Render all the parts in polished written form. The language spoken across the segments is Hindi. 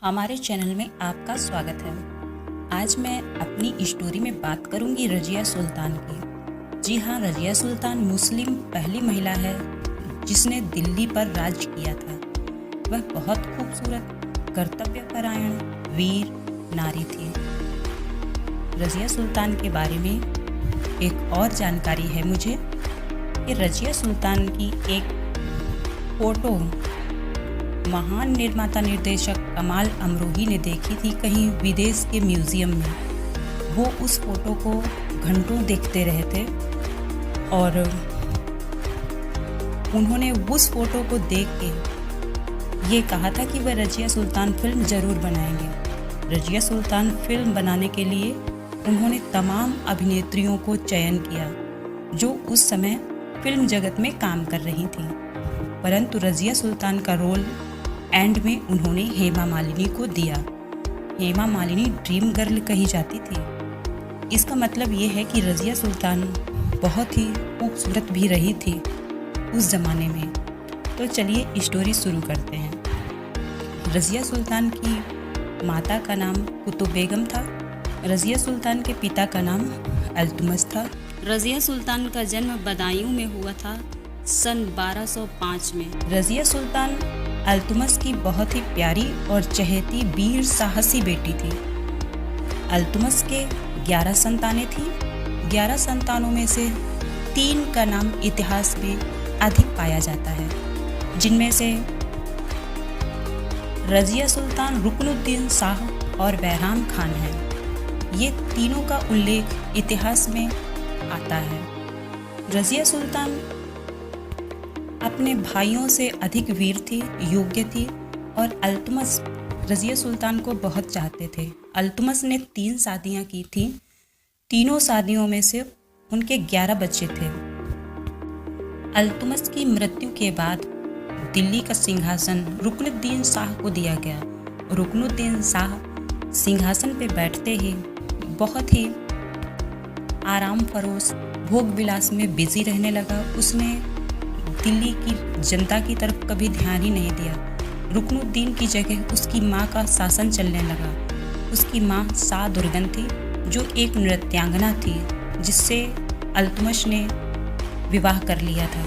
हमारे चैनल में आपका स्वागत है। आज मैं अपनी स्टोरी में बात करूंगी रजिया सुल्तान की। जी हाँ, रजिया सुल्तान मुस्लिम पहली महिला है जिसने दिल्ली पर राज किया था। वह बहुत खूबसूरत, कर्तव्यपरायण, वीर नारी थी। रजिया सुल्तान के बारे में एक और जानकारी है मुझे कि रजिया सुल्तान की एक फ़ोटो महान निर्माता निर्देशक कमाल अमरोही ने देखी थी कहीं विदेश के म्यूज़ियम में। वो उस फोटो को घंटों देखते रहे थे और उन्होंने उस फोटो को देख के ये कहा था कि वह रजिया सुल्तान फिल्म ज़रूर बनाएंगे। रजिया सुल्तान फिल्म बनाने के लिए उन्होंने तमाम अभिनेत्रियों को चयन किया जो उस समय फिल्म जगत में काम कर रही थीं, परंतु रजिया सुल्तान का रोल एंड में उन्होंने हेमा मालिनी को दिया। हेमा मालिनी ड्रीम गर्ल कही जाती थी। इसका मतलब ये है कि रजिया सुल्तान बहुत ही खूबसूरत भी रही थी उस ज़माने में। तो चलिए स्टोरी शुरू करते हैं। रजिया सुल्तान की माता का नाम कुतुब बेगम था। रजिया सुल्तान के पिता का नाम अल्तुमस था। रजिया सुल्तान का जन्म बदायूं में हुआ था सन 1205 में। रजिया सुल्तान अल्तुमस की बहुत ही प्यारी और चहेती वीर साहसी बेटी थी। अल्तुमस के 11 संतानें थीं। 11 संतानों में से 3 का नाम इतिहास में अधिक पाया जाता है, जिनमें से रजिया सुल्तान, रुकनुद्दीन शाह और बैराम खान हैं। ये तीनों का उल्लेख इतिहास में आता है। रजिया सुल्तान अपने भाइयों से अधिक वीर थी, योग्य थी और अल्तुमस रजिया सुल्तान को बहुत चाहते थे। अल्तुमस ने 3 शादियां की थी। तीनों शादियों में से उनके 11 बच्चे थे। अल्तुमस की मृत्यु के बाद दिल्ली का सिंहासन रुकनुद्दीन शाह को दिया गया। रुकनुद्दीन शाह सिंहासन पे बैठते ही बहुत ही आराम फरोश, भोग विलास में बिजी रहने लगा। उसने दिल्ली की जनता की तरफ कभी ध्यान ही नहीं दिया। रुकनुद्दीन की जगह उसकी माँ का शासन चलने लगा। उसकी माँ शाह दुर्गन थी जो एक नृत्यांगना थी जिससे अल्तुमस ने विवाह कर लिया था।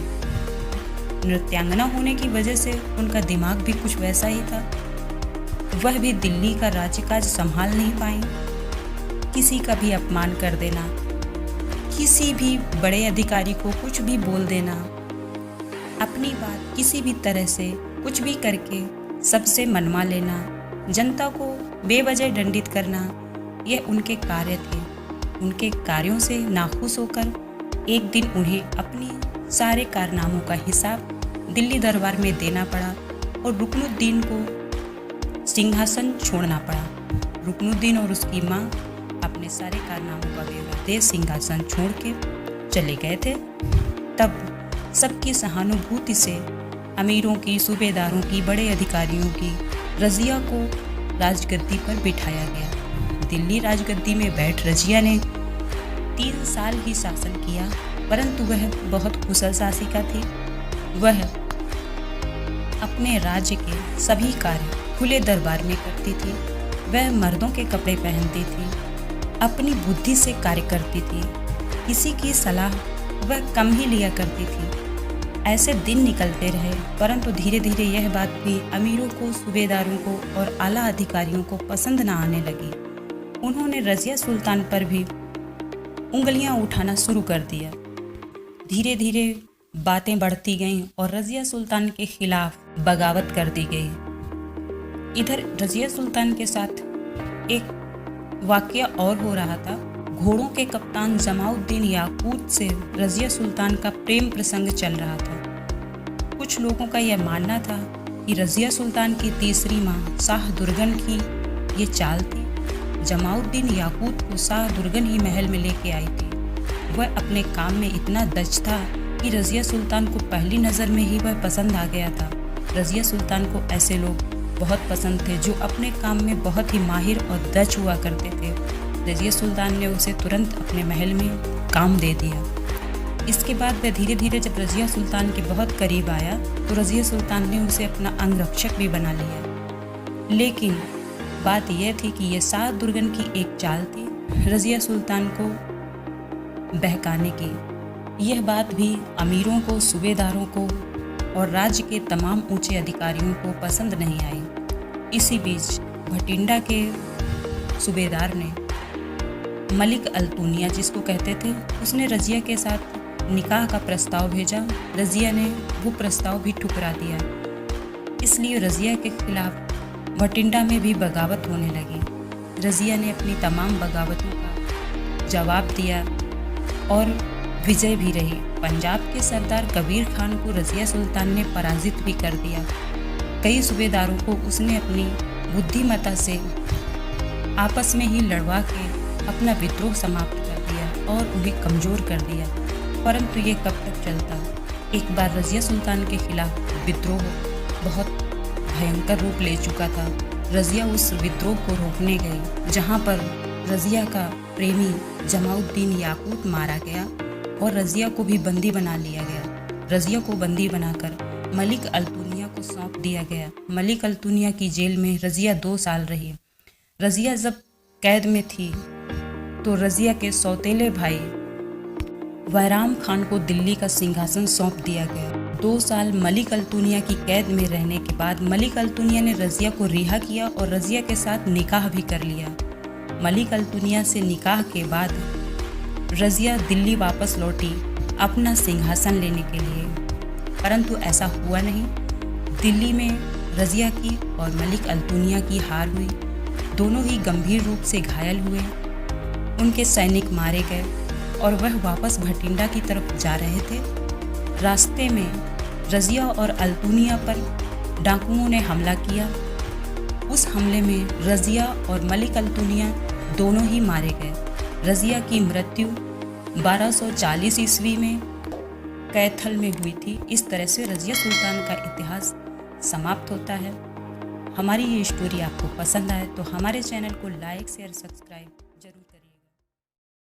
नृत्यांगना होने की वजह से उनका दिमाग भी कुछ वैसा ही था। वह भी दिल्ली का राज्यकाज संभाल नहीं पाई। किसी का भी अपमान कर देना, किसी भी बड़े अधिकारी को कुछ भी बोल देना, अपनी बात किसी भी तरह से कुछ भी करके सबसे मनवा लेना, जनता को बेवजह दंडित करना, यह उनके कार्य थे। उनके कार्यों से नाखुश होकर एक दिन उन्हें अपनी सारे कारनामों का हिसाब दिल्ली दरबार में देना पड़ा और रुकनुद्दीन को सिंहासन छोड़ना पड़ा। रुकनुद्दीन और उसकी माँ अपने सारे कारनामों का ब्यौरा दे सिंहासन छोड़ के चले गए थे। तब सबकी सहानुभूति से अमीरों की, सूबेदारों की, बड़े अधिकारियों की रजिया को राजगद्दी पर बिठाया गया। दिल्ली राजगद्दी में बैठ रजिया ने 3 साल ही शासन किया, परंतु वह बहुत कुशल शासिका थी। वह अपने राज्य के सभी कार्य खुले दरबार में करती थी। वह मर्दों के कपड़े पहनती थी, अपनी बुद्धि से कार्य करती थी, किसी की सलाह वह कम ही लिया करती थी। ऐसे दिन निकलते रहे, परंतु धीरे धीरे यह बात भी अमीरों को, सूबेदारों को और आला अधिकारियों को पसंद न आने लगी। उन्होंने रजिया सुल्तान पर भी उंगलियां उठाना शुरू कर दिया। धीरे धीरे बातें बढ़ती गईं और रजिया सुल्तान के खिलाफ बगावत कर दी गई। इधर रजिया सुल्तान के साथ एक वाकया और हो रहा था। घोड़ों के कप्तान जमाउद्दीन याकूत से रजिया सुल्तान का प्रेम प्रसंग चल रहा था। कुछ लोगों का यह मानना था कि रजिया सुल्तान की तीसरी माँ शाह दुर्गन की ये चाल थी। जमाउद्दीन याकूत को शाह दुर्गन ही महल में लेके आई थी। वह अपने काम में इतना दक्ष था कि रजिया सुल्तान को पहली नज़र में ही वह पसंद आ गया था। रजिया सुल्तान को ऐसे लोग बहुत पसंद थे जो अपने काम में बहुत ही माहिर और दक्ष हुआ करते थे। रजिया सुल्तान ने उसे तुरंत अपने महल में काम दे दिया। इसके बाद वह धीरे धीरे जब रजिया सुल्तान के बहुत करीब आया तो रजिया सुल्तान ने उसे अपना अंगरक्षक भी बना लिया। लेकिन बात यह थी कि यह शाह दुर्गन की एक चाल थी रज़िया सुल्तान को बहकाने की। यह बात भी अमीरों को, सूबेदारों को और राज्य के तमाम ऊंचे अधिकारियों को पसंद नहीं आई। इसी बीच भटिंडा के सूबेदार ने मलिक अल्तुनिया, जिसको कहते थे, उसने रज़िया के साथ निकाह का प्रस्ताव भेजा। रज़िया ने वो प्रस्ताव भी ठुकरा दिया। इसलिए रज़िया के खिलाफ भटिंडा में भी बगावत होने लगी। रज़िया ने अपनी तमाम बगावतों का जवाब दिया और विजय भी रही। पंजाब के सरदार कबीर खान को रज़िया सुल्तान ने पराजित भी कर दिया। कई सूबेदारों को उसने अपनी बुद्धिमत्ता से आपस में ही लड़वा के अपना विद्रोह समाप्त कर दिया और उन्हें कमज़ोर कर दिया। परंतु ये कब तक चलता। एक बार रज़िया सुल्तान के खिलाफ विद्रोह बहुत भयंकर रूप ले चुका था। रज़िया उस विद्रोह को रोकने गई, जहाँ पर रज़िया का प्रेमी जमाउद्दीन याकूत मारा गया और रज़िया को भी बंदी बना लिया गया। रज़िया को बंदी बनाकर मलिक अल्तुनिया को सौंप दिया गया। मलिक अल्तुनिया की जेल में रज़िया 2 साल रही। रज़िया जब कैद में थी तो रज़िया के सौतेले भाई बैराम खान को दिल्ली का सिंहासन सौंप दिया गया। 2 साल मलिक अल्तुनिया की कैद में रहने के बाद मलिक अल्तुनिया ने रज़िया को रिहा किया और रज़िया के साथ निकाह भी कर लिया। मलिक अल्तुनिया से निकाह के बाद रज़िया दिल्ली वापस लौटी अपना सिंहासन लेने के लिए, परंतु ऐसा हुआ नहीं। दिल्ली में रज़िया की और मलिक अल्तुनिया की हार हुई। दोनों ही गंभीर रूप से घायल हुए। उनके सैनिक मारे गए और वह वापस भटिंडा की तरफ जा रहे थे। रास्ते में रज़िया और अल्तुनिया पर डाकुओं ने हमला किया। उस हमले में रज़िया और मलिक अल्तुनिया दोनों ही मारे गए। रज़िया की मृत्यु 1240 ईस्वी में कैथल में हुई थी। इस तरह से रज़िया सुल्तान का इतिहास समाप्त होता है। हमारी ये स्टोरी आपको पसंद आए तो हमारे चैनल को लाइक, शेयर, सब्सक्राइब